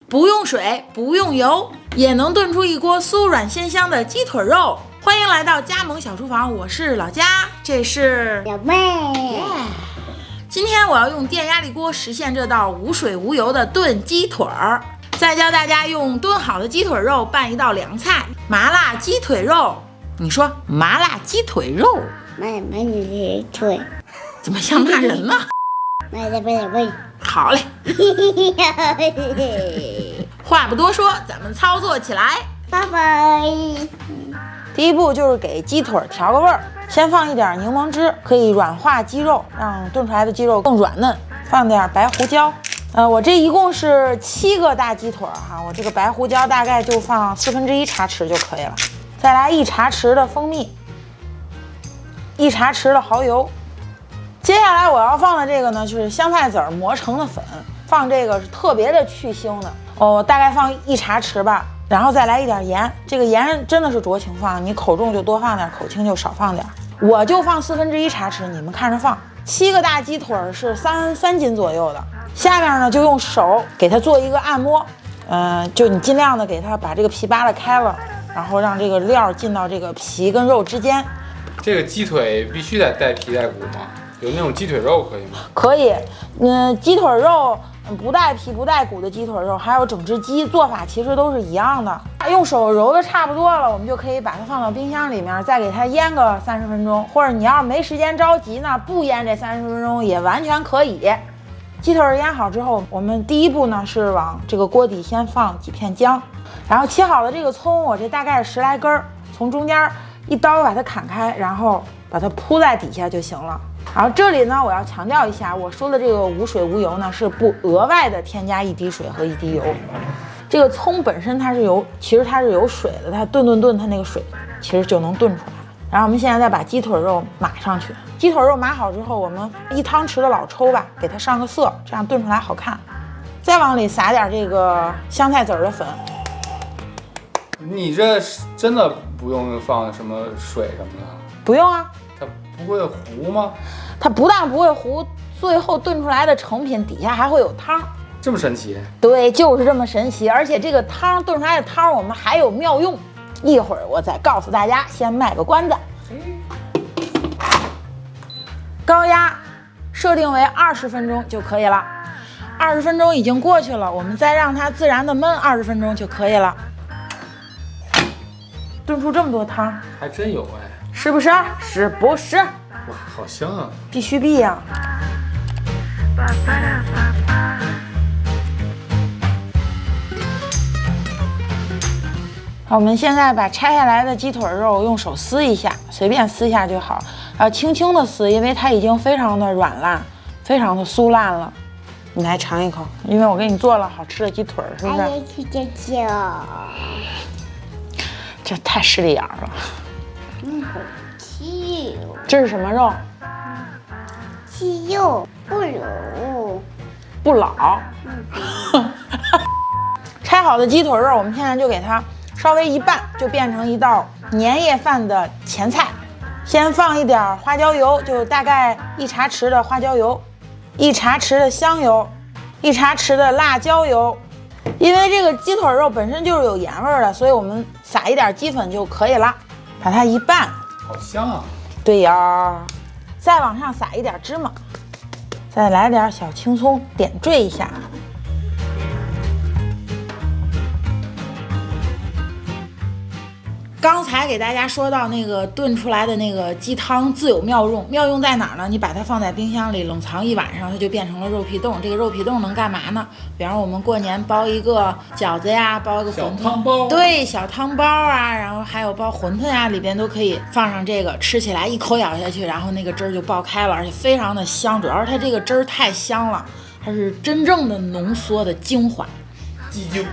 不用水，不用油，也能炖出一锅酥软鲜香的鸡腿肉。欢迎来到加盟小厨房，我是老佳，这是小妹。今天我要用电压力锅实现这道无水无油的炖鸡腿儿，再教大家用炖好的鸡腿肉拌一道凉菜——麻辣鸡腿肉。你说麻辣鸡腿肉？麻你的腿，怎么像骂人呢？喂。好嘞。话不多说，咱们操作起来。拜拜。第一步就是给鸡腿调个味儿，先放一点柠檬汁，可以软化鸡肉，让炖出来的鸡肉更软嫩。放点白胡椒，我这一共是7个大鸡腿哈，我这个白胡椒大概就放1/4茶匙就可以了。再来1茶匙的蜂蜜，1茶匙的蚝油。接下来我要放的这个呢，就是香菜籽儿磨成的粉，放这个是特别的去腥的，大概放1茶匙吧。然后再来一点盐，这个盐真的是酌情放，你口重就多放点，口轻就少放点。我就放1/4茶匙，你们看着放。7个大鸡腿是3斤左右的。下面呢就用手给它做一个按摩，就你尽量的给它把这个皮扒拉开了，然后让这个料进到这个皮跟肉之间。这个鸡腿必须得带皮带骨吗？有那种鸡腿肉可以吗？可以，鸡腿肉不带皮不带骨的鸡腿肉，还有整只鸡，做法其实都是一样的。用手揉的差不多了，我们就可以把它放到冰箱里面，再给它腌个30分钟。或者你要是没时间着急呢，不腌这30分钟也完全可以。鸡腿腌好之后，我们第一步呢是往这个锅底先放几片姜，然后切好的这个葱，我这大概是10来根，从中间一刀把它砍开，然后把它铺在底下就行了。然后这里呢，我要强调一下，我说的这个无水无油呢，是不额外的添加1滴水和1滴油。这个葱本身其实它是有水的，它炖，它那个水其实就能炖出来。然后我们现在再把鸡腿肉码上去。鸡腿肉码好之后，我们1汤匙的老抽吧，给它上个色，这样炖出来好看。再往里撒点这个香菜籽儿的粉。你这真的不用放什么水什么的？不用啊。它不会糊吗？它不但不会糊，最后炖出来的成品底下还会有汤。这么神奇？对，就是这么神奇。而且这个汤炖出来的汤，我们还有妙用，一会儿我再告诉大家，先卖个关子。高压设定为20分钟就可以了。20分钟已经过去了，我们再让它自然的焖20分钟就可以了。炖出这么多汤，还真有哎，是不是？是不是？哇，好香啊！必须必呀！好，我们现在把拆下来的鸡腿肉用手撕一下，随便撕一下就好，轻轻的撕，因为它已经非常的软烂，非常的酥烂了。你来尝一口，因为我给你做了好吃的鸡腿，是不是？这太势利眼了。这是什么肉？鸡肉不老。拆好的鸡腿肉，我们现在就给它稍微一拌，就变成一道年夜饭的前菜。先放一点花椒油，就大概1茶匙的花椒油，1茶匙的香油，1茶匙的辣椒油。因为这个鸡腿肉本身就是有盐味的，所以我们撒一点鸡粉就可以了。把它一拌，好香啊！对呀，再往上撒一点芝麻，再来点小青葱点缀一下。刚才给大家说到那个炖出来的那个鸡汤自有妙用，妙用在哪儿呢？你把它放在冰箱里冷藏1晚上，它就变成了肉皮冻。这个肉皮冻能干嘛呢？比方我们过年包一个饺子呀，包一个馄饨，小汤包，对，小汤包啊，然后还有包馄饨呀，里边都可以放上这个，吃起来一口咬下去，然后那个汁儿就爆开了，而且非常的香。主要是它这个汁儿太香了，它是真正的浓缩的精华。鸡精，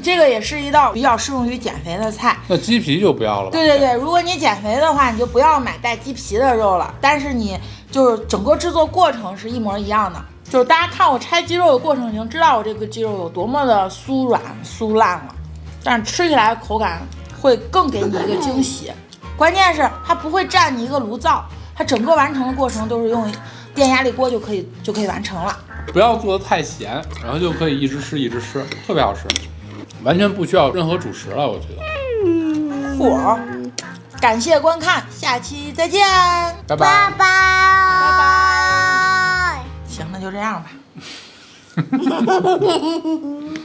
这个也是一道比较适用于减肥的菜。那鸡皮就不要了吧？对，如果你减肥的话，你就不要买带鸡皮的肉了。但是你就是整个制作过程是一模一样的，就是大家看我拆鸡肉的过程，已经知道我这个鸡肉有多么的酥软酥烂了，但是吃起来口感会更给你一个惊喜。关键是它不会占你一个炉灶，它整个完成的过程都是用电压力锅就可以完成了。不要做的太咸，然后就可以一直吃一直吃，特别好吃，完全不需要任何主食了，我觉得。嚯！感谢观看，下期再见，拜拜拜。行，那就这样吧。